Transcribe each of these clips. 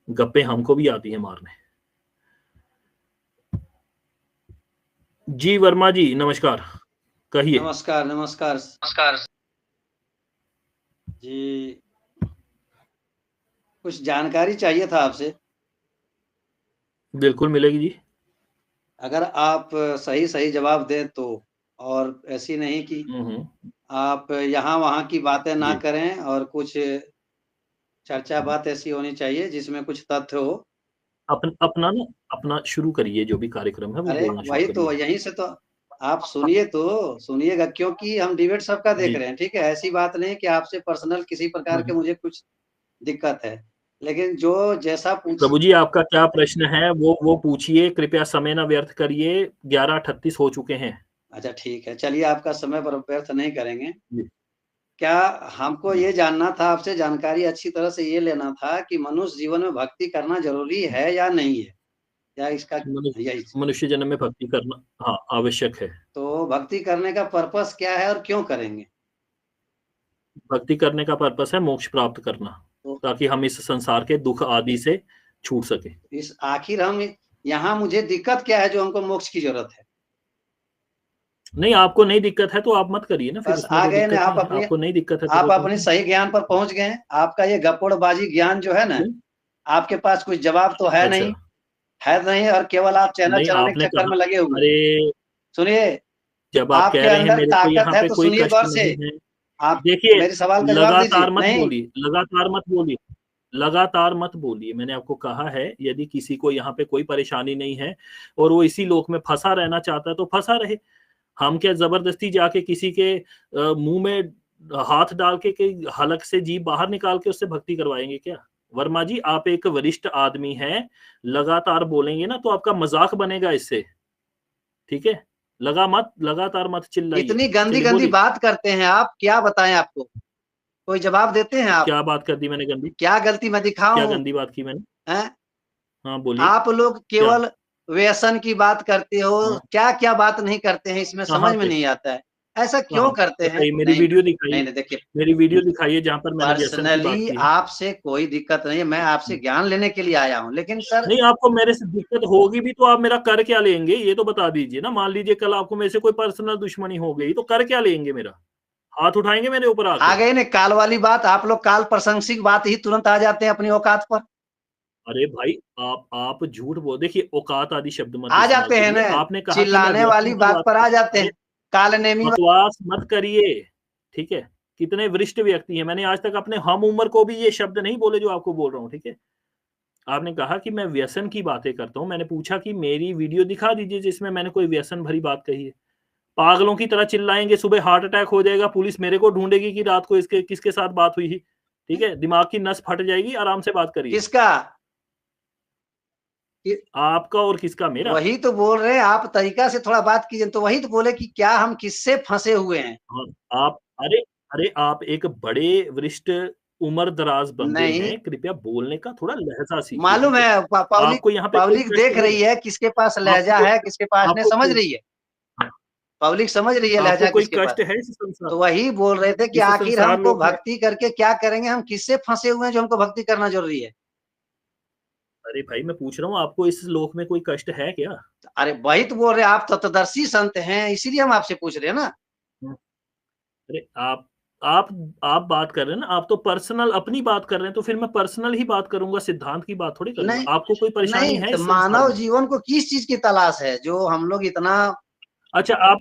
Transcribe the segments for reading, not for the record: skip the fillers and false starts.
गप्पे हमको भी आती है मारने। जी वर्मा जी नमस्कार, कहिए। नमस्कार नमस्कार नमस्कार जी, कुछ जानकारी चाहिए था आपसे। बिल्कुल मिलेगी जी। अगर आप सही जवाब दें तो, और ऐसी नहीं कि आप यहाँ-वहाँ की बातें ना जी। करें, और कुछ चर्चा बात ऐसी होनी चाहिए जिसमें कुछ तथ्य हो। अपना शुरू करिए, जो भी कार्यक्रम है वो अरे बोलना शुरू वही तो, करिए। यहीं से तो आप सुनिए तो, सुनिएगा, क्योंकि हम डिबेट सबका देख जी। रहे हैं, ठीक है? ऐसी बात नहीं कि आपसे पर्सनल किसी प्रकार के मुझे कुछ दिक्कत है, लेकिन जो जैसा पूछ प्रभु जी आपका क्या प्रश्न है वो पूछिए, कृपया समय ना व्यर्थ करिए, 11:38 हो चुके हैं। अच्छा ठीक है, चलिए आपका समय व्यर्थ नहीं करेंगे। जी। क्या हमको जी। ये जानना था आपसे, जानकारी अच्छी तरह से ये लेना था कि मनुष्य जीवन में भक्ति करना ज़रूरी है या नहीं है? या इसका यही मनुष्य जन्म में भक्ति करना हाँ, आवश्यक है। तो भक्ति करने का पर्पस क्या है और क्यों करेंगे? भक्ति करने का पर्पस है मोक्ष प्राप्त करना, तो ताकि हम इस संसार के दुख आदि से छूट सकें। इस आखिर हम यहाँ मुझे दिक्कत क्या है जो हमको मोक्ष की ज़रूरत है? नहीं, आपको नहीं दिक्कत है तो आप मत करिए ना, फिर बस उसमें आ कोई गए ना दिक्कत आप नहीं है। अपनी, आपको नहीं दिक्कत है तो आप कोई अपने बात सही ज्ञान पर पहुँच गए हैं। आपका ये गप्पोड़बाजी ज्ञान जो है ना, नहीं। आपके पास कुछ जवाब तो है अच्छा। नहीं, है नहीं, और केवल आप चैनल नहीं, चलाने के आपने चक्कर कहा में लगे हुए हैं। अरे, सुनिए, जब आप आपके कह रहे हैं अंदर मेरे को ताकत यहाँ है पे तो कोई सुनिए कष्ट गौर से। नहीं है। आप देखिए, मेरे सवाल का जवाब लगातार दीजिए। मत नहीं, बोलिए, लगातार मत बोलिए, लगातार मत बोलिए। मैंने आपको कहा है, यदि किसी को यहाँ पे कोई परेशानी नहीं है और वो इसी लोक में फंसा रहना चाहता है तो फंसा रहे। हम क्या जबरदस्ती जाके किसी के मुंह में हाथ डाल के हलक से जीभ बाहर निकाल के उससे भक्ति करवाएंगे क्या? वर्मा जी, आप एक वरिष्ठ आदमी हैं, लगातार बोलेंगे ना तो आपका मजाक बनेगा इससे, ठीक है? लगातार मत चिल्लाइए। इतनी गंदी चलिए गंदी बोलिए। बात करते हैं आप, क्या बताएं आपको? कोई जवाब देते हैं आप? क्या बात कर दी मैंने गंदी? क्या गलती मैं क्या दिखाऊं? गंदी बात की मैंने? हैं? हाँ, बोलिए। आप लोग क्या? केवल व्यसन की बात करते हो, हाँ, क्या क्या बात नहीं करते हैं, इसमें कहाँ समझ में पे? नहीं आता है। ऐसा क्यों कहाँ? करते हैं? बताइए, मेरी नहीं वीडियो दिखाइए। नहीं नहीं, देखिए, मेरी वीडियो दिखाइए जहाँ पर मैंने व्यसन की बात पर्सनली की है। आपसे कोई दिक्कत नहीं है, मैं आपसे ज्ञान लेने के लिए आया हूँ, लेकिन सर नहीं, आपको मेरे से दिक्कत होगी भी तो आप मेरा कर क्या लेंगे, ये तो बता दीजिए ना। मान लीजिए कल आपको मेरे से कोई पर्सनल दुश्मनी हो गई तो कर क्या लेंगे मेरा? हाथ उठाएंगे मेरे ऊपर आ आके? गई ना काल वाली बात। आप लोग काल प्रशंसिक बात ही तुरंत आ जाते हैं अपनी औकात पर। अरे भाई, आप झूठ बोल, देखिए औकात आदि शब्द मत आ इस्तेमाल जाते हैं करिए। ना, आपने कहा कि मैं चिल्लाने व्यसन वाली की बात बात पर कर। आ जाते अरे हैं, कालनेमी। बकवास मत करिए, ठीक है? कितने वरिष्ठ व्यक्ति हैं, मैंने आज तक अपने हम उम्र को भी ये शब्द नहीं बोले जो आपको बोल रहा हूँ, ठीक है? आपने कहा कि मैं व्यसन की बातें करता हूँ, मैंने पूछा कि मेरी वीडियो दिखा दीजिए जिसमें मैंने कोई व्यसन भरी बात कही है। पागलों की तरह चिल्लाएँगे, सुबह हार्ट अटैक हो जाएगा, पुलिस मेरे को ढूँढेगी कि रात को इसके किसके साथ बात हुई थी, ठीक है? दिमाग की नस फट जाएगी, आराम से बात करिए। किसका? कि आपका और किसका? मेरा? वही तो बोल रहे हैं, आप तरीका से थोड़ा बात कीजिए। तो वही तो बोले कि क्या हम किससे फंसे हुए हैं? हाँ, आप अरे! अरे! आप एक बड़े वरिष्ठ उम्र-दराज़ बंदे नहीं, हैं, कृपया बोलने का थोड़ा लहज़ा सीखिए, मालूम ठीक है? है, पब्लिक आपको यहाँ पे कोई पब्लिक कष्ट देख नहीं है। रही है किसके पास आपको लहजा कोई है, किसके पास नहीं, आपको समझ कोई रही है। हाँ, पब्लिक समझ रही है आपको लहजा कोई किसके पास। कष्ट है इस संसार तो वही बोल रहे थे कि इस आखिर संसार हमको लोक में? भक्ति करके क्या करेंगे, हम किससे फंसे हुए हैं जो हमको भक्ति करना जरूरी है? अरे भाई, मैं पूछ रहा हूँ आपको इस लोक में कोई कष्ट है क्या? अरे वही तो बोल रहे हैं, आप तत्वदर्शी संत हैं, इसीलिए हम आपसे पूछ रहे हैं ना। हुँ, अरे आप आप बात कर रहे हैं ना, आप तो पर्सनल अपनी बात कर रहे हैं, तो फिर मैं पर्सनल ही बात करूँगा, सिद्धांत की बात थोड़ी करूँगा। नहीं आपको कोई परेशानी नहीं, है तो इस संसार मानव में? जीवन को किस चीज की तलाश है जो हम लोग इतना। अच्छा, आप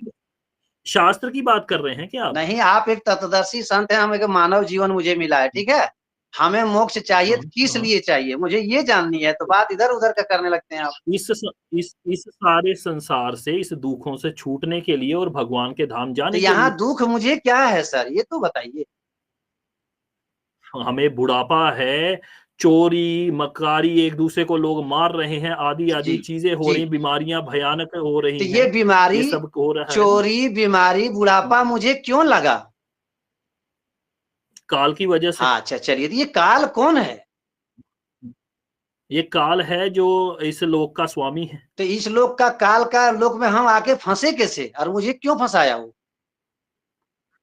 शास्त्र की बात कर रहे हैं क्या आप? नहीं, आप एक तत्वदर्शी संत हैं, हम एक मानव जीवन मुझे मिला है, ठीक है? हमें मोक्ष चाहिए हाँ, तो किस हाँ। लिए चाहिए, मुझे ये जाननी है। तो बात इधर उधर का करने लगते हैं आप। इस सारे संसार से, इस दुखों से छूटने के लिए और भगवान के धाम तो जाने के यहाँ लिए। दुख मुझे क्या है सर, ये तो बताइए। हमें बुढ़ापा है, चोरी, मक्कारी, एक-दूसरे को लोग मार रहे हैं, जी आदि-आदि चीज़ें हो जी, रही हैं, बीमारियाँ भयानक हो तो रही ये हैं। ये बीमारी, सब हो रहा है ना। चोरी, बीमारी, हुँ, बुढ़ापा मुझे क्यों लगा? काल की वजह से। हाँ, अच्छा चलिए, तो ये काल कौन है? ये काल है जो इस लोक का स्वामी है। तो इस लोक का, काल का लोक में हम आके फंसे कैसे, और मुझे क्यों फंसाया वो?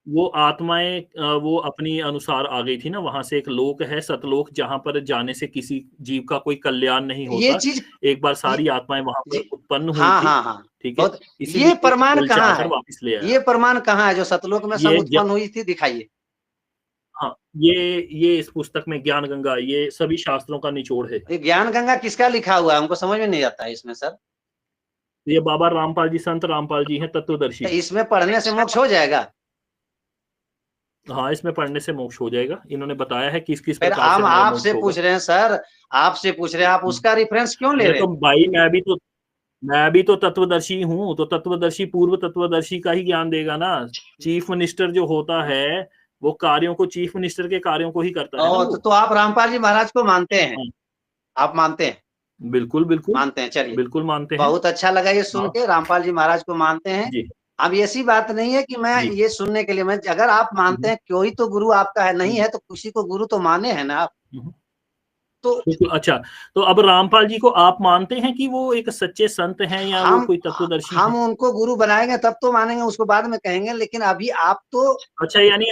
वो आत्माएं वो अपनी अनुसार आ गई थी ना, वहां से एक लोक है सतलोक, जहां पर जाने से किसी जीव का कोई कल्याण नहीं ये होता। चीज एक बार सारी आत्माएं वहां पर जी, उत्पन्न हुई हाँ थी, हाँ हाँ, ठीक है, बहुत। ये इसीलिए प्रमाण ललचा कहाँ कर है? वापस ले आया। ये प्रमाण कहाँ है जो सतलोक में सब ये उत्पन्न हुई थी? दिखाइए। हाँ, ये इस पुस्तक में ज्ञान गंगा, ये सभी शास्त्रों का निचोड़ है। ये ज्ञान गंगा किसका लिखा हुआ है? हमको समझ में नहीं आता है इसमें सर। ये बाबा रामपाल जी, संत रामपाल जी हैं, तत्वदर्शी तो हैं। इसमें पढ़ने से मोक्ष हो जाएगा? हाँ, इसमें पढ़ने से मोक्ष हो जाएगा, इन्होंने बताया है किस किस फिर प्रकार से हम हमारा आपसे मोक्ष होगा। पूछ रहे हैं सर, आपसे पूछ रहे हैं, आप उसका रेफरेंस क्यों ले अरे रहे तो हैं? भाई, मैं भी तो तत्वदर्शी हूँ, तो तत्वदर्शी पूर्व तत्वदर्शी का ही ज्ञान देगा ना। चीफ मिनिस्टर जो होता है, वो कार्यों को, चीफ मिनिस्टर के कार्यों को ही करता है ना वो। तो आप रामपाल जी महाराज को मानते हैं? हाँ, आप मानते हैं? बिल्कुल बिल्कुल मानते हैं, चलिए। बिल्कुल मानते हैं। बहुत अच्छा लगा ये सुन हाँ के, रामपाल जी महाराज को मानते हैं। जी अब ऐसी बात नहीं है कि मैं जी। ये सुनने के लिए, मैं अगर आप मानते हम्म, हैं कोई तो गुरु आपका है, नहीं हम्म, है तो किसी को गुरु तो माने हैं ना आप। हम्म। तो बिल्कुल। अच्छा, तो अब रामपाल जी को आप मानते हैं कि वो एक सच्चे संत हैं या वो हम कोई तत्वदर्शी हम हैं? उनको गुरु बनाएंगे तब तो मानेंगे, उसको बाद में कहेंगे, लेकिन अभी आप तो अच्छा, यानी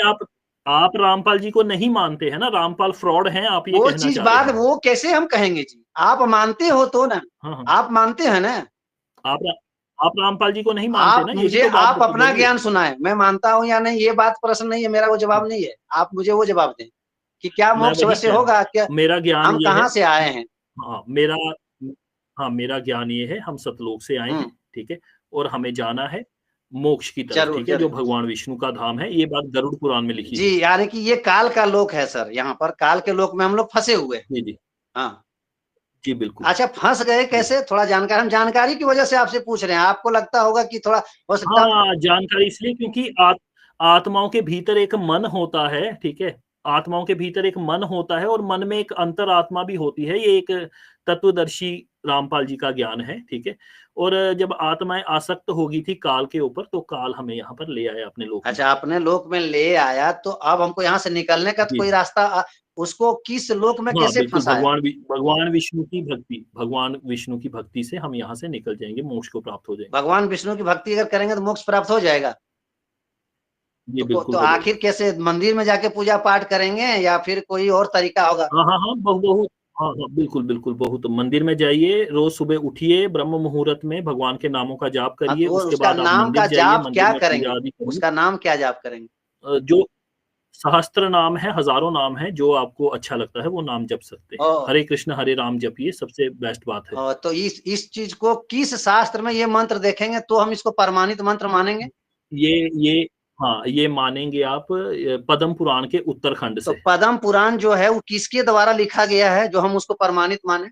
आप रामपाल जी को नहीं मानते हैं ना, रामपाल फ्रॉड हैं, आप ये वो कहना चीज चाह रहे बाद, हैं? वो कैसे हम कहेंगे जी? आप मानते हो तो ना, हाँ हाँ। आप मानते हैं ना? आप आप रामपाल जी को नहीं मानते ना, यही तो बात आप अपना बोलिए। ज्ञान सुनाएं, मैं मानता हूं या नहीं ये बात प्रश्न नहीं है, मेरा वो जवाब नहीं है। आप मुझे वो जवाब दें कि क्या मैं मोक्ष वही वैसे कह रहा होगा क्या? हूँ, मेरा ज्ञान हम ये है। कहाँ से आए हैं? हाँ, मेरा ज्ञान ये है, हम सतलोक से आए हैं, ठीक है, और हमें जाना है मोक्ष की तरफ, जरूर ठीक है, जो जरूर। भगवान विष्णु का धाम है। ये बात गरुड़ पुराण में लिखी जी, है। यानी कि ये काल का लोक है सर, यहाँ पर काल के लोक में हम लोग फंसे हुए हैं। जी जी हाँ। जी, बिल्कुल। अच्छा, फंस गए जी कैसे? थोड़ा जानकारी, हम जानकारी की वजह से आपसे पूछ रहे हैं। आपको लगता होगा कि थोड़ा हो सकता है। हाँ, जानकारी इसलिए क्योंकि आत्माओं के भीतर एक मन होता है, ठीक है, आत्माओं के भीतर एक मन होता है, और मन में एक अंतर आत्मा भी होती है। ये एक तत्वदर्शी रामपाल जी का ज्ञान है, ठीक है। और जब आत्माएं आसक्त होगी थी काल के ऊपर, तो काल हमें यहाँ पर ले आया अपने लोक में। अच्छा, अपने लोक में ले आया, तो अब हमको यहाँ से निकलने का तो जी कोई रास्ता उसको किस लोक में हाँ, कैसे बिल्कुल, फंसाया? भगवान विष्णु की भक्ति से हम यहाँ से निकल जाएंगे, मोक्ष को प्राप्त हो जाएंगे। भगवान विष्णु की भक्ति अगर करेंगे तो मोक्ष प्राप्त हो जाएगा? जी बिल्कुल तो हो आखिर जाएगा। कैसे? मंदिर में जाके पूजा पाठ करेंगे या फिर कोई और तरीका होगा? हाँ हाँ हाँ, बहुत हाँ हाँ, बिल्कुल बिल्कुल, बहुत। मंदिर में जाइए, रोज सुबह उठिए, ब्रह्म मुहूर्त में भगवान के नामों का जाप हाँ, करिए, तो उसके उसका बाद आप नाम मंदिर का जाइए, जाप मंदिर क्या में करेंगे? पूजा आदि करिए। उसका नाम क्या जाप करेंगे? जो सहस्त्र नाम है, हजारों नाम है, जो आपको अच्छा लगता है वो नाम जप सकते हैं। ओ, हरे कृष्ण हरे राम जपिए, सबसे बेस्ट बात है। तो इस चीज को किस शास्त्र में ये मंत्र देखेंगे तो हम इसको प्रमाणित मंत्र मानेंगे? ये हाँ, ये मानेंगे आप पद्म पुराण के उत्तरखंड तो से। पद्म पुराण जो है वो किसके द्वारा लिखा गया है जो हम उसको प्रमाणित माने?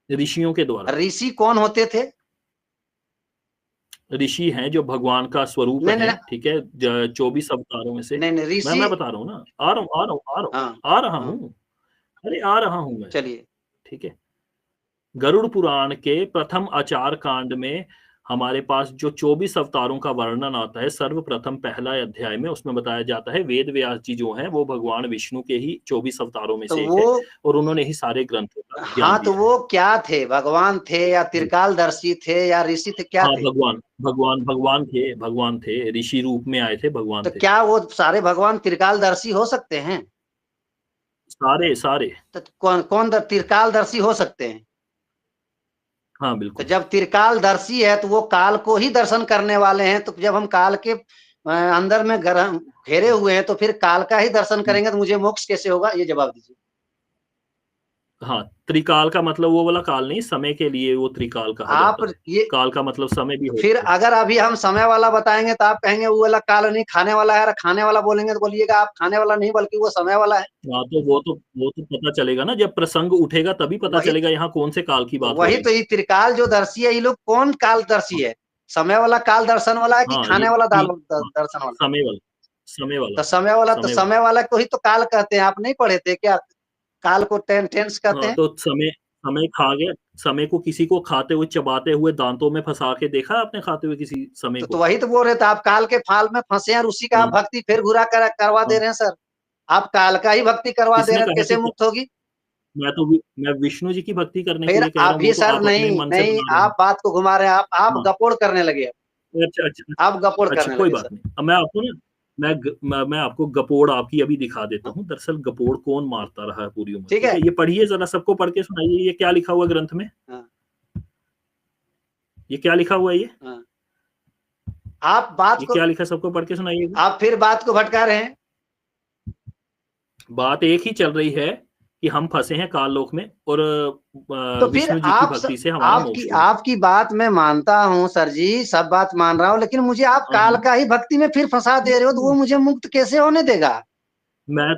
ऋषियों के द्वारा। ऋषि कौन होते थे? ऋषि हैं जो भगवान का स्वरूप नहीं है, नहीं ठीक है, 24 अवतारों में से। नहीं नहीं, ऋषि। मैं बता रहा हूँ ना, आ रहा हूँ आ रहा हूँ आ रहा हूँ हाँ आ रहा हाँ, हूँ अरे आ रहा हूँ मैं, चलिए। ठीक है। गरुड़ पुराण के प्रथम आचार कांड में हमारे पास जो 24 अवतारों का वर्णन आता है, सर्वप्रथम पहला अध्याय में, उसमें बताया जाता है वेद व्यास जी जो हैं वो भगवान विष्णु के ही 24 अवतारों में तो से एक वो, है, और उन्होंने ही सारे ग्रंथों का ज्ञान हाँ, तो दिया है। वो क्या थे? भगवान थे या जी त्रिकालदर्शी थे या ऋषि थे, क्या हाँ, थे? भगवान थे, ऋषि रूप में आए थे, भगवान तो थे। क्या वो सारे भगवान त्रिकालदर्शी हो सकते हैं? सारे सारे। तो कौन कौन त्रिकालदर्शी हो सकते हैं? हाँ तो बिल्कुल। जब त्रिकालदर्शी है तो वो काल को ही दर्शन करने वाले हैं, तो जब हम काल के अंदर में घेरे हुए हैं तो फिर काल का ही दर्शन करेंगे तो मुझे मोक्ष कैसे होगा? ये जवाब दीजिए। हाँ, त्रिकाल का मतलब वो वाला काल नहीं, समय के लिए वो त्रिकाल कहा आप जाता है। ये, काल का मतलब समय भी फिर होता है। अगर अभी हम समय वाला बताएंगे तो आप कहेंगे वो वाला काल नहीं, खाने वाला है। खाने वाला बोलेंगे तो बोलिएगा आप खाने वाला नहीं बल्कि वो समय वाला है। हाँ, तो वो तो पता चलेगा ना, जब प्रसंग उठेगा तभी पता वही चलेगा यहाँ कौन से काल की बात हो वही रही तो, है। ये त्रिकाल जो दर्शी है, ये लोग कौन कालदर्शी है? समय वाला काल दर्शन वाला है कि हाँ खाने वाला दाल हाँ, दर्शन वाला? समय वाला, समय तो वाला, समय वाला, तो समय वाला। समय वाला को ही तो काल कहते हैं। आप नहीं पढ़े थे क्या? काल को टेंस कहते हाँ, हैं। तो समय समय खा गया, समय को किसी को खाते हुए, चबाते हुए, दांतों में फंसा के देखा है आपने खाते हुए किसी समय तो को? वही तो बोल रहे थे, आप काल के फाल में फंसे हैं और उसी का आप हाँ भक्ति फिर घुरा करवा दे हाँ। रहे हैं सर। आप काल का ही भक्ति करवा दे किसने रहे हैं, कहा कैसे कि मुक्त होगी? मैं विष्णु जी की भक्ति करने के फिर लिए कह रहा हूँ, अभी वो तो सर, आप अपने नहीं मन से नहीं, बना रहे आप हैं। बात को घुमा रहे हैं, आप हाँ गपोड़ करने लगे। अच्छा अच्छा आप गपोड़ अच्छा, करने कोई लगे बात सर। नहीं। अब मैं आपको ना मैं आपको गपोड़ आपकी अभी दिखा देता हूँ। दरअसल गपोड़ कौन मारता रहा है पूरी उम्र, ठीक ठीक है। है? ये पढ़िए ज़रा, सबको पढ़ के सुनाइए, ये क्या लिखा हुआ है ग्रंथ में? हाँ, ये क्या लिखा हुआ है ये? हाँ। आप बात ये को क्या लिखा है, सबको पढ़ के सुनाइएगा। आप फिर बात को भटका रहे हैं। बात एक ही चल रही है कि हम फँसे हैं काल लोक में और तो फिर विष्णु जी की भक्ति से हमारा आपकी मोक्ष होगा। आपकी बात मैं मानता हूँ सर जी, सब बात मान रहा हूँ, लेकिन मुझे आप हाँ, काल हाँ। का ही भक्ति में फिर फंसा दे रहे हो, तो वो मुझे मुक्त कैसे होने देगा? मैं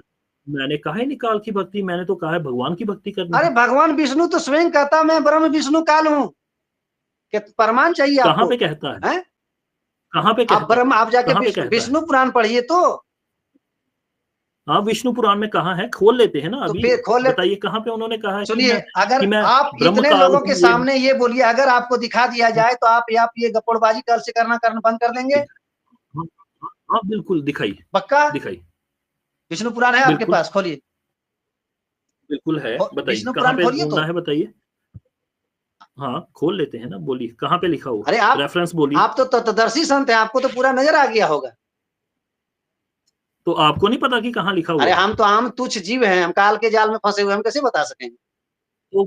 मैंने कहा ही नहीं काल की भक्ति, मैंने तो कहा है भगवान की भक्ति करनी अरे है। भगवान विष्णु तो स्वयं कहता मैं ब्रह्म विष्णु काल हूँ। क्या प्रमाण चाहिए कहाँ आपको? पे कहता है? हैं? कहाँ पे आप कहता है? ब्रह्म, आप जाके कहाँ पे कहता है? विष्णु पुराण पढ़िए तो। हाँ, विष्णु पुराण में कहाँ है? खोल लेते हैं ना तो अभी। फिर खोल लेते। बताइए कहाँ पे उन्होंने कहा है सुनिए, अगर कि मैं आप ब्रह्म इतने काल लोगों के हूँ ये। सामने ये बोलिए, अगर आपको दिखा दिया जाए तो आप ये गपोड़बाजी कल से करना बंद कर देंगे? हाँ, हाँ, हाँ, बिल्कुल दिखाइए, पक्का? दिखाइए। विष्णु पुराण है आपके बिल्कुल, पास, खोलिए। बिल्कुल है। बताइए विष्णु कहाँ पुराण पे खोलिए ढूँढना तो। है, बताइए। हाँ, खोल लेते हैं ना, बोलिए कहाँ पे लिखा हुआ अरे है? रेफरेंस बोलिए। आप तो तत्वदर्शी संत हैं, आपको तो पूरा नजर आ गया होगा। तो आपको नहीं पता कि कहाँ लिखा अरे हुआ है? हम तो आम तुच्छ जीव हैं, हम काल के जाल में फंसे हुए, हम कैसे बता सकेंगे? तो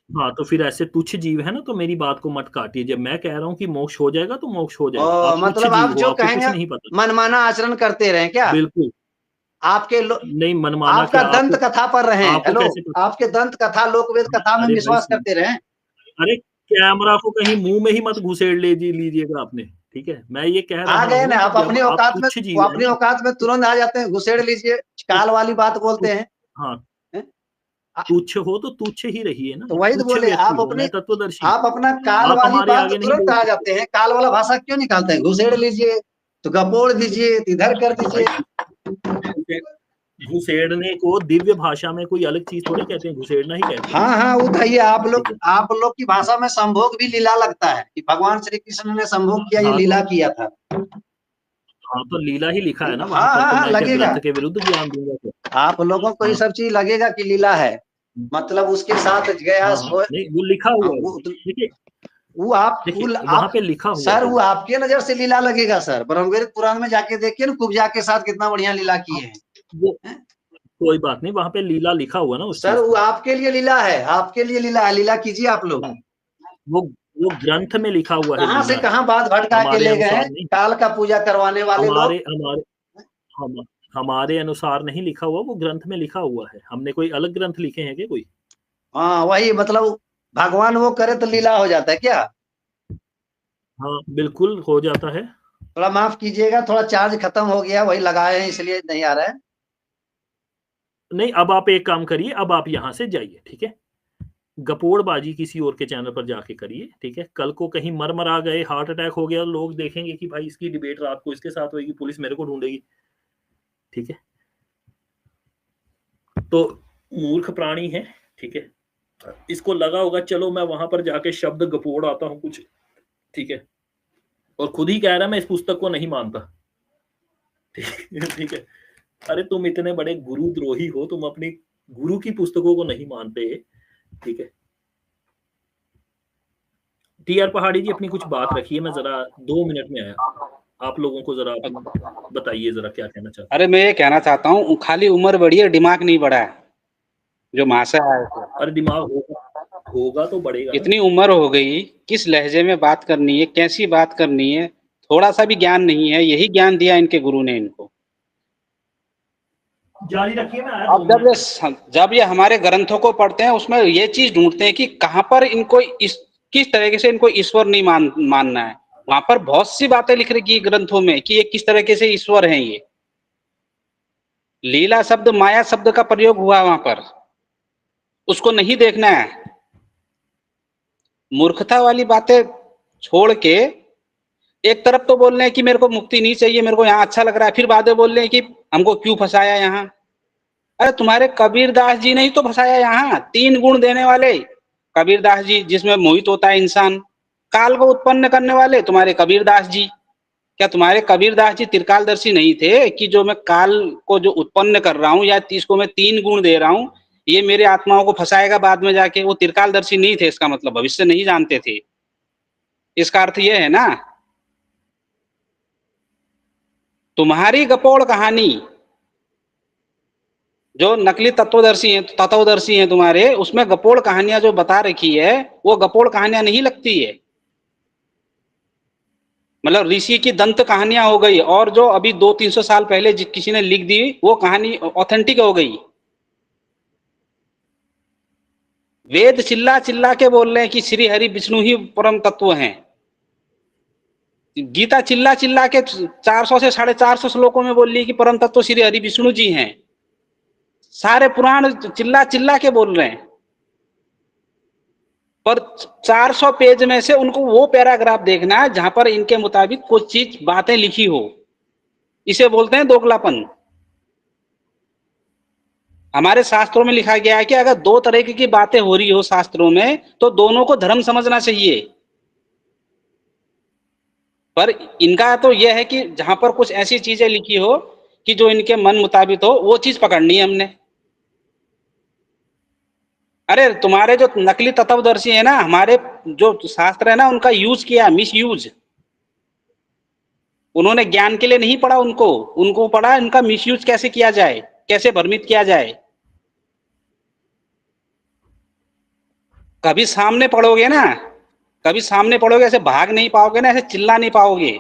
हाँ, तो फिर ऐसे तुच्छ जीव है ना, तो मेरी बात को मत काटिए। जब मैं कह रहा हूँ कि मोक्ष हो जाएगा तो मोक्ष हो जाएगा। आप तुच्छ मतलब जीव आप हो, जो आपको कुछ कहेंगे नहीं पता। मनमाना आचरण करते रहे क्या? बिल्कुल। आपके नहीं मनमाना आपका क्या, दंत आपको कथा पर रहे। आपको हेलो, कैसे पता? आपके दंत कथा लोकवेद कथा में अरे भाई विश्वास सुन, करते रहे। अरे कैमरा को कहीं मुंह में ही मत घुसेड़ लीजिएगा आपने, ठीक है? मैं ये कह आ रहा गए ना हूँ कि आप जब अपनी आप औकात में, तुच्छ वो जीव है अपनी ना, औकात में तुरंत आ जाते हैं, घुसेड़ लीजिए, तो, काल वाली बात तो बोलते हैं। हाँ, हैं? तुच्छ हो तो तुच्छ ही रहिए ना। तो वही तो तुच्छ बोले, व्यक्ति हो, मैं तत्वदर्शी आप हूँ। अपना काल आप वाली हमारे बात आगे नहीं तुरंत बोल आ सकते। जाते हैं, काल वाला भाषा क्यों निकालते हैं? घुसेड़ लीजिए, तो गपोड़ दीजिए, तो इधर कर भाई दीजिए। घुसे- घुसेड़ने को दिव्य भाषा में कोई अलग चीज थोड़ी कहते हैं, घुसेड़ना ही कहते हैं। हाँ हाँ, वो कहिए, ठीक है। आप लोग की भाषा में संभोग भी लीला लगता है कि भगवान श्री कृष्ण ने संभोग किया, ये हाँ तो लीला किया था। हाँ तो लीला ही लिखा है ना हाँ वहां पर, हाँ तो हाँ, मैं क्या लगेगा। ग्रंथ के विरुद्ध ज्ञान दूंगा क्या? आप लोगों को ये हाँ, सब चीज लगेगा कि लीला है, मतलब उसके साथ गया हाँ, हाँ, नहीं वो लिखा हुआ है। वो देखिए, वो आप देखिए फूल वहां आप पे लिखा हुआ सर, है। वो आपके नजर से लीला लगेगा सर। ब्रह्मवेद पुराण में जाके देखिए ना, कुब्जा के साथ कितना बढ़िया लीला हाँ, किए हैं। वो हैं? कोई बात नहीं, वहां पे लीला लिखा हुआ है ना उस सर चीज वो का। आपके लिए लीला है, आपके लिए लीला है, लीला कीजिए आप लोग। वो वो ग्रंथ में लिखा हुआ है, कहाँ से लीला है। कहाँ बात भटका के हमारे ले गए अनुसार हैं, नहीं। काल का पूजा करवाने वाले लोग। हमारे हमारे हम हमारे अनुसार नहीं लिखा हुआ, वो ग्रंथ में लिखा हुआ है। हमने कोई अलग ग्रंथ लिखे हैं क्या कोई? हाँ वही, मतलब भगवान वो करे तो लीला हो जाता है क्या? हाँ बिल्कुल हो जाता है। थोड़ा माफ कीजिएगा, थोड़ा चार्ज खत्म हो गया, वही लगाए हैं इसलिए नहीं आ रहा है। नहीं, अब आप एक काम करिए, अब आप यहाँ से जाइए, ठीक है? गपोड़बाजी किसी और के चैनल पर जाके करिए, ठीक है? कल को कहीं मर आ गए, हार्ट अटैक हो गया, लोग देखेंगे कि भाई इसकी डिबेट रात को इसके साथ होगी, पुलिस मेरे को ढूंढेगी, ठीक है? तो मूर्ख प्राणी है, ठीक है? इसको लगा होगा चलो मैं वहां पर जाके शब्द गपोड़ आता हूँ कुछ, ठीक है? और खुद ही कह रहा है मैं इस पुस्तक को नहीं मानता, ठीक है? अरे तुम इतने बड़े गुरुद्रोही हो, तुम अपनी गुरु की पुस्तकों को नहीं मानते, ठीक है? टी आर पहाड़ी जी अपनी कुछ बात रखिए, मैं जरा 2 मिनट में आया, आप लोगों को जरा बताइए जरा क्या कहना चाहते अरे मैं ये कहना चाहता हूँ, खाली उम्र बढ़ी है, दिमाग नहीं बढ़ा है जो महाशय आए थे। हैं? अरे दिमाग होगा तो बढ़ेगा ना। इतनी उम्र हो गई, किस लहजे में बात करनी है, कैसी बात करनी है, थोड़ा सा भी ज्ञान नहीं है। यही ज्ञान दिया इनके गुरु ने इनको। जारी रखिए, मैं आया 2 अब मिनट में। जब ये हमारे ग्रंथों को पढ़ते हैं, उसमें ये चीज ढूंढते हैं कि कहाँ पर इनको किस तरीके से इनको ईश्वर नहीं मानना है। वहां पर बहुत सी बातें लिख रखी ग्रंथों में कि ये किस तरीके से ईश्वर हैं। ये लीला शब्द, माया शब्द का प्रयोग हुआ वहां पर, उसको नहीं देखना है। मूर्खता वाली बातें छोड़ के एक तरफ तो बोल रहे हैं कि मेरे को मुक्ति नहीं चाहिए, मेरे को यहाँ अच्छा लग रहा है, फिर बाद में बोल रहे हैं कि हमको क्यों फंसाया यहाँ। अरे तुम्हारे कबीरदास जी ने ही तो फंसाया यहाँ। 3 गुण देने वाले कबीरदास जी, जिसमें मोहित होता है इंसान। काल को उत्पन्न करने वाले तुम्हारे कबीरदास जी। क्या तुम्हारे कबीरदास जी त्रिकालदर्शी नहीं थे कि जो मैं काल को जो उत्पन्न कर रहा हूँ या इसको मैं 3 गुण दे रहा हूँ, ये मेरे आत्माओं को फंसाएगा बाद में जाके? वो त्रिकालदर्शी नहीं थे, इसका मतलब भविष्य नहीं जानते थे। इसका अर्थ ये है ना। तुम्हारी गपोड़ कहानी जो नकली तत्वदर्शी हैं तुम्हारे, उसमें गपोड़ कहानियां जो बता रखी है वो गपोड़ कहानियां नहीं लगती है। मतलब ऋषि की दंत कहानियां हो गई, और जो अभी 200-300 साल पहले किसी ने लिख दी वो कहानी ऑथेंटिक हो गई। वेद चिल्ला चिल्ला के बोल रहे हैं कि श्री हरि विष्णु ही परम तत्व हैं। गीता चिल्ला चिल्ला के 400 से 450 श्लोकों में बोल रही है कि परम तत्व श्री हरि विष्णु जी हैं। सारे पुराण चिल्ला चिल्ला के बोल रहे हैं, पर 400 पेज में से उनको वो पैराग्राफ देखना है जहां पर इनके मुताबिक कुछ चीज बातें लिखी हो। इसे बोलते हैं दोगलापन। हमारे शास्त्रों में लिखा गया है कि अगर दो तरह की बातें हो रही हो शास्त्रों में तो दोनों को धर्म समझना चाहिए। पर इनका तो यह है कि जहां पर कुछ ऐसी चीजें लिखी हो कि जो इनके मन मुताबिक हो, वो चीज पकड़नी है हमने। अरे तुम्हारे जो नकली तत्वदर्शी है ना, हमारे जो शास्त्र है ना, उनका यूज किया, मिस यूज। उन्होंने ज्ञान के लिए नहीं पढ़ा, उनको पढ़ा इनका मिस यूज कैसे किया जाए, कैसे भ्रमित किया जाए। कभी सामने पढ़ोगे ना, कभी सामने पढ़ोगे, ऐसे भाग नहीं पाओगे ना, ऐसे चिल्ला नहीं पाओगे,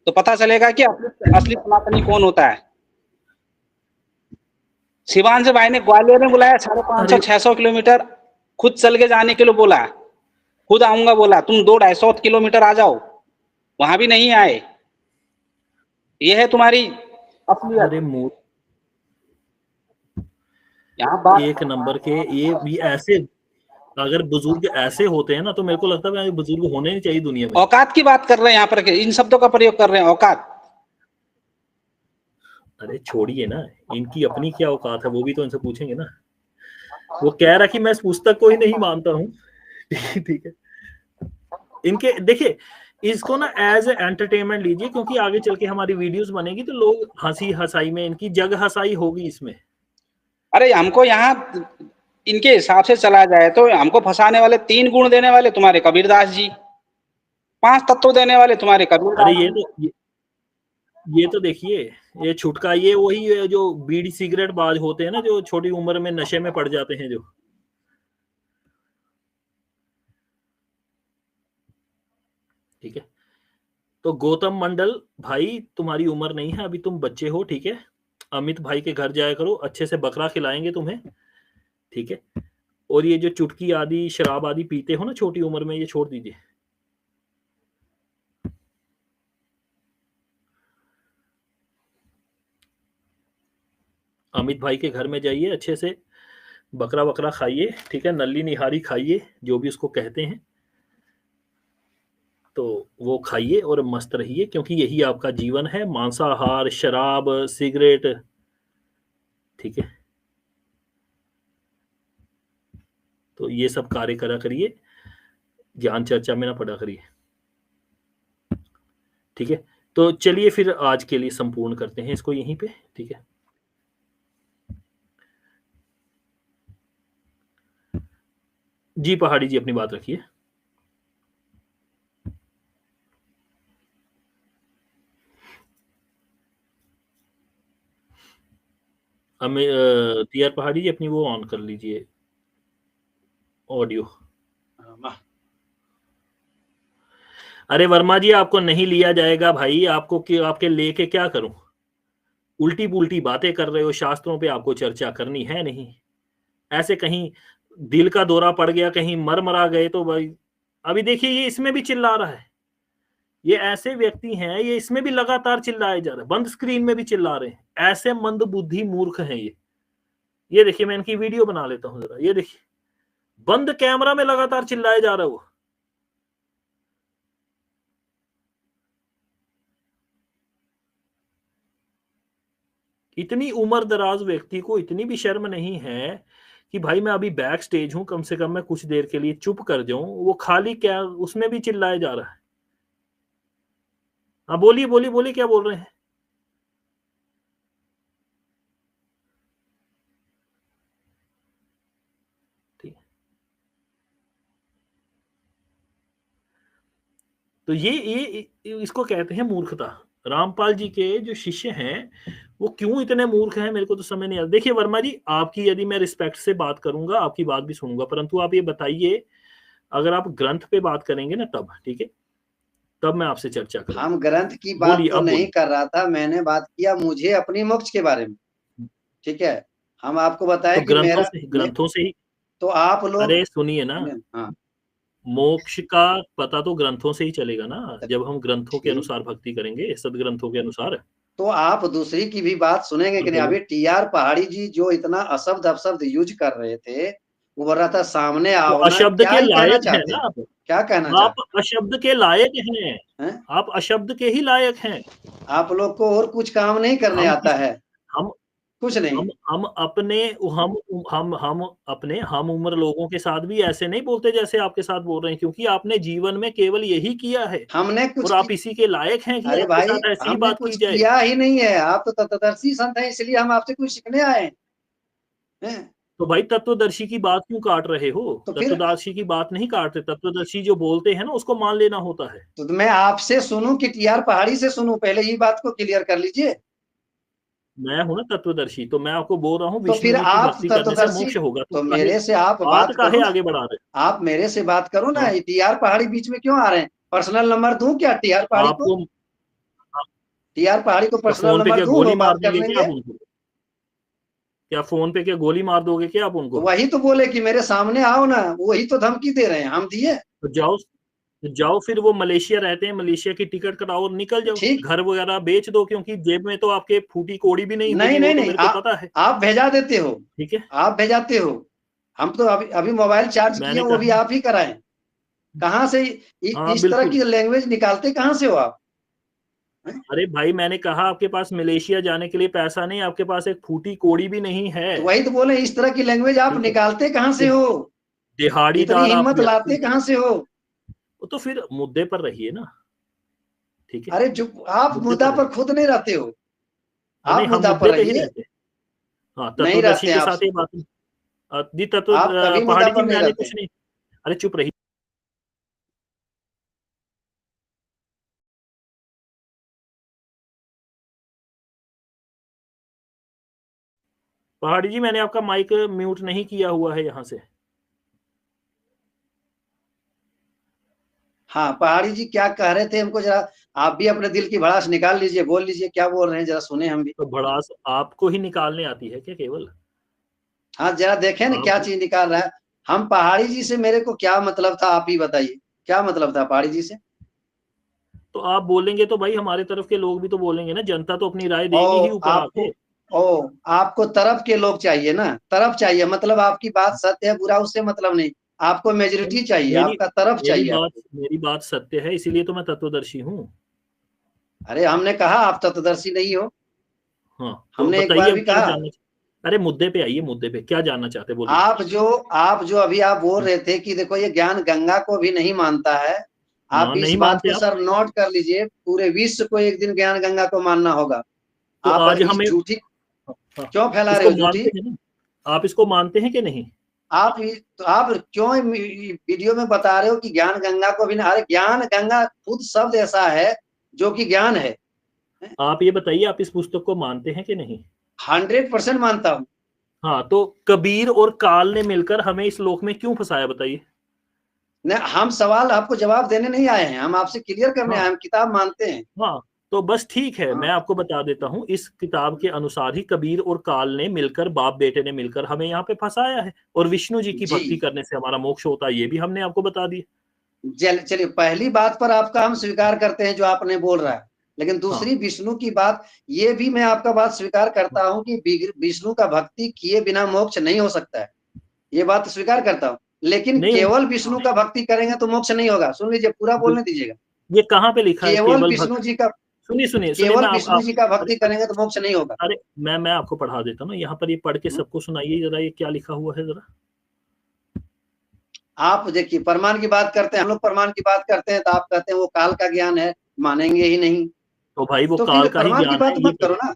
तो पता चलेगा कि असली सनातनी कौन होता है। शिवांश भाई ने ग्वालियर में बुलाया, 550-600 किलोमीटर खुद चल के जाने के लिए बोला, खुद आऊंगा बोला, तुम 200-250 किलोमीटर आ जाओ, वहां भी नहीं आए। ये है तुम्हारी असलियत। अरे मूर्ख, यहाँ बात एक नंबर के ये ऐसे, अगर बुजुर्ग ऐसे होते हैं ना तो मेरे को लगता है बुजुर्ग होने नहीं चाहिए दुनिया में। औकात की बात कर रहे हैं यहाँ पर, इन शब्दों का प्रयोग कर रहे हैं, औकात। अरे छोड़िए ना, इनकी अपनी क्या औकात है वो भी तो इनसे पूछेंगे ना। वो कह रहा कि मैं इस पुस्तक को ही नहीं मानता हूँ। ठीक है, इनके देखिए, इसको ना एज ए एंटरटेनमेंट लीजिए, क्योंकि आगे चल के हमारी वीडियोस बनेगी तो लोग हंसी हंसाई में इनकी जग हंसाई होगी इसमें। अरे हमको यहाँ इनके हिसाब से चला जाए तो हमको फंसाने वाले 3 गुण देने वाले तुम्हारे कबीरदास जी, 5 तत्व देने वाले तुम्हारे अरे कबीरदास जी। ये तो देखिए, ये छुटका, ये वही है जो बीड़ी सिगरेट बाज होते हैं ना, जो छोटी उम्र में नशे में पड़ जाते हैं जो। ठीक है, तो गौतम मंडल भाई, तुम्हारी उम्र नहीं है अभी, तुम बच्चे हो। ठीक है, अमित भाई के घर जाया करो, अच्छे से बकरा खिलाएंगे तुम्हें। ठीक है, और ये जो चुटकी आदि शराब आदि पीते हो ना छोटी उम्र में, ये छोड़ दीजिए। अमित भाई के घर में जाइए, अच्छे से बकरा बकरा खाइए। ठीक है, नल्ली निहारी खाइए, जो भी उसको कहते हैं, तो वो खाइए और मस्त रहिए, क्योंकि यही आपका जीवन है, मांसाहार, शराब, सिगरेट। ठीक है, तो ये सब कार्य करा करिए, ज्ञान चर्चा में ना पड़ा करिए। ठीक है, तो चलिए फिर आज के लिए संपूर्ण करते हैं इसको यहीं पे। ठीक है, जी पहाड़ी जी अपनी बात रखिए। हमें टीआर पहाड़ी जी अपनी वो ऑन कर लीजिए, ऑडियो। अरे वर्मा जी, आपको नहीं लिया जाएगा भाई, आपको आपके लेके क्या करूं? उल्टी पुल्टी बातें कर रहे हो, शास्त्रों पे आपको चर्चा करनी है नहीं। ऐसे कहीं दिल का दौरा पड़ गया, कहीं मर मरा गए तो भाई। अभी देखिए, ये इसमें भी चिल्ला रहा है। ये ऐसे व्यक्ति हैं, ये इसमें भी लगातार चिल्लाए जा रहे हैं, बंद स्क्रीन में भी चिल्ला रहे हैं। ऐसे मंद बुद्धि मूर्ख हैं ये देखिए, मैं इनकी वीडियो बना लेता हूं जरा, ये देखिए, बंद कैमरा में लगातार चिल्लाए जा रहा है वो। इतनी उम्र दराज व्यक्ति को इतनी भी शर्म नहीं है कि भाई मैं अभी बैक स्टेज हूं, कम से कम मैं कुछ देर के लिए चुप कर जाऊं। वो खाली क्या, उसमें भी चिल्लाया जा रहा है। हाँ बोलिए बोलिए बोलिए, क्या बोल रहे हैं? ठीक है, तो ये इसको कहते हैं मूर्खता। रामपाल जी के जो शिष्य हैं वो क्यों इतने मूर्ख हैं, मेरे को तो समझ नहीं आता। देखिए वर्मा जी, आपकी यदि मैं रिस्पेक्ट से बात करूंगा, आपकी बात भी सुनूंगा, परंतु आप ये बताइए, अगर आप ग्रंथ पे बात करेंगे ना तब, ठीक है, तब मैं आपसे चर्चा करूंगा। हम ग्रंथ की बात बोलिए, तो अब नहीं बोलिए। कर रहा था, मैंने बात किया मुझे अपनी मोक्ष के बारे में, ठीक है। हम आपको बताएं तो कि मेरा ग्रंथों से ही, तो आप लोग अरे सुनिए ना, हाँ मोक्ष का पता तो ग्रंथों से ही चलेगा ना, जब हम ग्रंथों के ठीक, अनुसार भक्ति करेंगे, सदग्रंथों के अनुसार। तो आप दूसरी की भी बात सुनेंगे कि नहीं। बोलो। अभी टीआर पहाड़ी जी जो इतना अशब्द अपशब्द यूज कर रहे थे, वो बोल रहा था सामने तो आओ ना, अशब्द क्या के ही कहना लायक है चाहते ना हैं, आप क्या कहना आप चाहते अशब्द के लायक हैं, हैं? आप अशब्द के ही लायक हैं। आप लोग को और कुछ काम नहीं करने हम आता किस है, हम कुछ नहीं। हम अपने हम अपने हम उम्र लोगों के साथ भी ऐसे नहीं बोलते जैसे आपके साथ बोल रहे हैं, क्योंकि आपने जीवन में केवल यही किया है हमने कुछ और आप इसी के लायक हैं कि अरे आपके भाई, साथ ऐसी ही हमने बात की कुछ जाए। किया ही नहीं है, आप तो तत्वदर्शी संत हैं, इसलिए हम आपसे कुछ सीखने आए हैं। तो भाई तत्वदर्शी की बात क्यों काट रहे हो? तो फिर तत्वदर्शी की बात नहीं काटते, तत्वदर्शी जो बोलते हैं ना उसको मान लेना होता है। तो मैं आपसे सुनूं कि टीआर पहाड़ी से सुनूं, पहले ये बात को क्लियर कर लीजिए। मैं हूं ना तत्वदर्शी, तो मैं आपको बोल रहा हूँ तो विष्णु फिर जी की आप भक्ति करने से तत्वदर्शी, मोक्ष होगा, तो तो काहे मेरे से आप बात बात काहे करो ना, आगे बढ़ा रहे आप मेरे से बात करो ना। हाँ? टीआर पहाड़ी बीच में क्यों आ रहे हैं? पर्सनल नंबर दूं क्या टीआर पहाड़ी को? आपको टीआर पहाड़ी को तो पर्सनल फोन पे नंबर क्या दूं, गोली वो मार बात कर देंगे क्या लेंगे। आप उनको? फोन पे क्या गोली मार दोगे क्या आप उनको? तो वही तो बोले कि मेरे सामने आओ ना, वही तो धमकी दे रहे हैं, हम दिए। तो जाओ फिर, वो मलेशिया रहते हैं, मलेशिया की टिकट कटाओ और निकल जाओ, ठीक, घर वगैरह बेच दो, क्योंकि जेब में तो आपके फूटी कोड़ी भी नहीं नहीं होगी, वो नहीं तो नहीं, मेरे को पता है। आप भेजा देते हो, ठीक है, आप भेजाते हो। हम तो अभी अभी मोबाइल चार्ज किए, मैंने वो भी कहा आप ही कराएं। कहाँ से हाँ इस तरह बिल्कुल। की लैंग्वेज निकालते कहाँ से हो आप? हैं? अरे भाई, मैंने कहा आपके पास मलेशिया जाने के लिए पैसा नहीं, आपके पास एक फूटी कोड़ी भी नहीं है। तो वही तो बोले, इस तरह की लैंग्वेज आप ठीक है, निकालते कहाँ से ये हो? इतनी दिहाड़ीदार आप हिम्मत लाते व्यक्ति, कहाँ से हो? तो फिर मुद्दे पर रहिए ना। ठीक है, अरे जो आप मुद्दे मुद्दा पर पर रहिए। खुद नहीं रहते हो, नहीं, आप हम मुद्दा पर मुद्दे पे ही रहिए। रहते हैं। हाँ, नहीं तत्वदर्शी रहते के आप, साथ ये बात नहीं। जी तत्व आप कभी मुद्दा पहाड़ी जी, पर नहीं मैंने रहते। कुछ नहीं। अरे चुप रही। पहाड़ी जी, मैंने आपका माइक म्यूट नहीं किया हुआ है यहाँ से। हाँ पहाड़ी जी क्या कह रहे थे हमको जरा, आप भी अपने दिल की भड़ास निकाल लीजिए, बोल लीजिए क्या बोल रहे हैं, जरा सुने हम भी। तो भड़ास आपको ही निकालने आती है क्या केवल? हाँ जरा देखें ना क्या आप चीज निकाल रहा है। हम पहाड़ी जी से, मेरे को क्या मतलब था, आप ही बताइए क्या मतलब था पहाड़ी जी से। तो आप बोलेंगे तो भाई हमारे तरफ के लोग भी तो बोलेंगे ना, जनता तो अपनी राय ओ देगी ही ऊपर आपको आके। ओ आपको तरफ के लोग चाहिए ना, तरफ चाहिए, मतलब आपकी बात सत्य है बुरा उससे मतलब नहीं, आपको मेजोरिटी चाहिए, मेरी आपका तरफ चाहिए आपको। मेरी बात सत्य है, इसीलिए तो मैं तत्वदर्शी हूँ। अरे हमने कहा आप तत्वदर्शी नहीं हो, हाँ, तो हमने एक बताइए बार अब भी क्या कहा। जानना चाहते? अरे मुद्दे पे आइए, मुद्दे पे क्या जानना चाहते, बोलिए। आप जो अभी आप बोल रहे थे कि देखो ये ज्ञान गंगा को भी नहीं मानता है, आप हाँ, इस नहीं बात मानते को आप? सर नोट कर लीजिए, पूरे विश्व को एक दिन ज्ञान गंगा को मानना होगा। तो आप आज इस हमें झूठी हाँ, क्यों फैला रहे इसको हो झूठी? मानते हैं ना? आप इसको मानते हैं कि नहीं? तो आप क्यों वीडियो में बता रहे हो कि ज्ञान गंगा को भी नहीं? अरे ज्ञान गंगा खुद शब्द ऐसा है जो कि ज्ञान है। आप ये बताइए, आप इस पुस्तक को मानते हैं कि नहीं? 100% मानता हूँ। हाँ, तो कबीर और काल ने मिलकर हमें इस लोक में क्यों फंसाया, बताइए। न हम सवाल आपको जवाब देने नहीं आए हैं, हम आपसे क्लियर करने आए हाँ हैं, हम किताब मानते हैं। हाँ, तो बस ठीक है, मैं हाँ आपको बता देता हूँ, इस किताब के अनुसार ही कबीर और काल ने मिलकर, बाप बेटे ने मिलकर हमें यहाँ पे फंसाया है, और विष्णु जी की जी, भक्ति करने से हमारा मोक्ष होता है, ये भी हमने आपको बता दिया। चलिए पहली बात पर आपका हम स्वीकार करते हैं जो आपने बोल रहा है, लेकिन हाँ दूसरी विष्णु की बात, ये भी मैं आपका बात स्वीकार करता हूं कि विष्णु का भक्ति किए बिना मोक्ष नहीं हो सकता है, ये बात स्वीकार करता हूं, लेकिन नहीं केवल हाँ, विष्णु का भक्ति करेंगे तो मोक्ष नहीं होगा। सुन लीजिए, पूरा बोलने दीजिएगा। ये कहाँ पे लिखा है केवल केवल विष्णु भक्त? जी का सुनिए सुनिए सुनिए, केवल मैं विष्णु जी का अरे भक्ति करेंगे तो मोक्ष नहीं होगा। अरे मैं आपको पढ़ा देता हूँ ना, यहाँ पर ये पढ़ के सबको सुनाइए जरा, ये क्या लिखा हुआ है जरा। आप देखिए, प्रमाण की बात करते हैं, हम लोग प्रमाण की बात करते हैं तो आप कहते हैं वो काल का ज्ञान है, मानेंगे ही नहीं। तो भाई वो तो काल फिर का ही प्रमाण की ज्ञान है बात ये मत करो ना।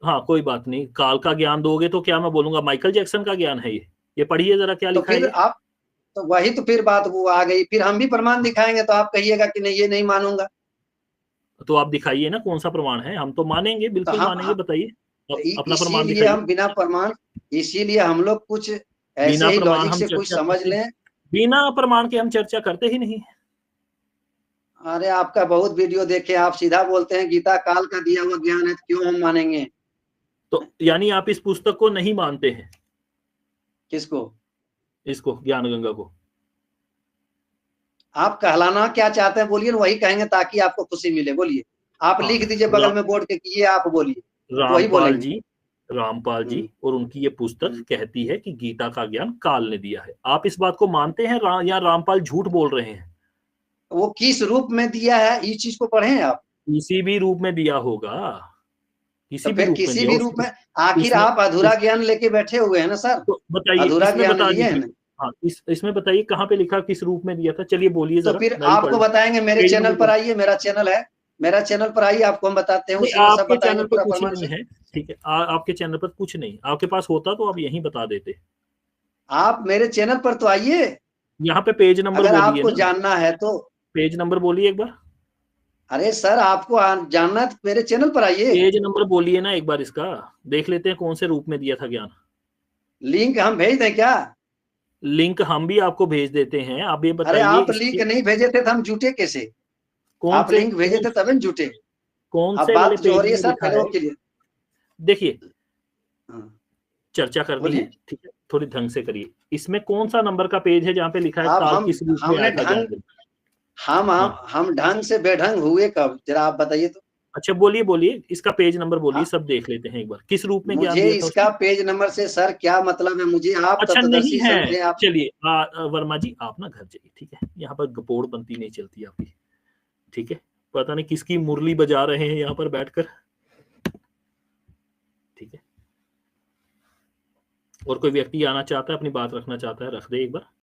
हाँ कोई बात नहीं, काल का ज्ञान दोगे तो क्या मैं बोलूंगा माइकल जैक्सन का ज्ञान है ये पढ़िए जरा क्या तो लिखा है फिर ये। आप तो वही तो फिर बात वो आ गई, फिर हम भी प्रमाण दिखाएंगे तो आप कहिएगा कि नहीं ये नहीं मानूंगा। तो आप दिखाइए ना कौन सा प्रमाण है, हम तो मानेंगे, बिल्कुल मानेंगे, बताइए अपना प्रमाण इसीलिए दिखाइए। हम बिना प्रमाण, इसीलिए हम लोग कुछ ऐसे बिना ही प्रमाण लॉजिक हम से कुछ चर्चा समझ करते, लें। बिना प्रमाण के हम चर्चा करते ही नहीं। अरे आपका बहुत वीडियो देखे, आप सीधा बोलते हैं गीता काल का दिया हुआ ज्ञान है, क्यों हम मानेंगे? तो यानी आप इस पुस्तक को नहीं मानते हैं? किसको? इसको, ज्ञान गंगा को। आप कहलाना क्या चाहते हैं बोलिए, वही कहेंगे ताकि आपको खुशी मिले। बोलिए, आप लिख दीजिए बगल में बोर्ड के कि ये आप बोलिए, वही बोलेंगे। रामपाल जी और उनकी ये पुस्तक कहती है कि गीता का ज्ञान काल ने दिया है। आप इस बात को मानते हैं या रामपाल झूठ बोल रहे हैं? वो किस रूप में दिया है, इस चीज को पढ़े आप। किसी भी रूप में दिया होगा, तो फिर किसी भी रूप में, आखिर इसमें आप अधूरा ज्ञान लेके बैठे हुए हैं ना सर। तो बताइए, अधूरा इसमें ज्ञान बता लिए है दीजिए। ना। हाँ, इसमें बताइए कहाँ पे लिखा, किस रूप में दिया था? चलिए बोलिए तो जरा, फिर मैं भी पढ़ आपको लूं। बताएंगे, मेरे पेज चैनल नंबर पर आइए, मेरा चैनल है, मेरा चैनल पर आइए, आपको हम बताते हैं, नहीं, उसी में सब आपके बताएंगे चैनल पर पूरा कुछ प्रमाण नहीं से। है, ठीक है, आपके चैनल पर कुछ नहीं, आपके पास होता तो आप यहीं बता देते। आप मेरे चैनल पर तो आइए, यहाँ पे पेज नंबर अगर बोलिए आपको ना, जानना है तो। पेज नंबर बोलिए एक बार। अरे सर, आपको जानना है तो मेरे चैनल पर आइए। पेज नंबर बोलिए ना एक बार, इसका देख लेते हैं कौन से रूप में दिया था ज्ञान। लिंक हम भेज दें क्या? लिंक हम भी आपको भेज देते हैं, आप ये अरे बताइए आप इसके लिंक नहीं भेजे थे तो हम जुटे कैसे? कौन आप से लिंक भेजे थे तभी हम जुटे। कौन अब से वाले बात जो हो पेज रही है में सर, लिखा पहले है? वो क्लियर। देखिए, हाँ, चर्चा करनी है, बोलिए। ठीक है, थोड़ी ढंग से करिए। इसमें कौन सा नंबर का पेज है जहाँ पे लिखा है अब काल किस रूप में हमने आया था ढंग, ज्ञान? हम हाँ, हम ढंग से बेढंग हुए कब, जरा आप बताइए तो। अच्छा बोलिए बोलिए, इसका पेज नंबर बोलिए, हाँ, सब देख लेते हैं एक बार, किस रूप में ज्ञान मुझे दिया था इसका उसने? पेज नंबर से सर क्या मतलब है, मुझे आप अच्छा नहीं तत्वदर्शी है, समझे आप। चलिए वर्मा जी आप ना घर जाइए, ठीक है, यहाँ पर गपोड़ बनती नहीं चलती आपकी, ठीक है, पता नहीं किसकी मुरली बजा रहे हैं यहाँ पर बैठकर, ठीक है। और कोई व्यक्ति आना चाहता है, अपनी बात रखना चाहता है, रख दे एक बार।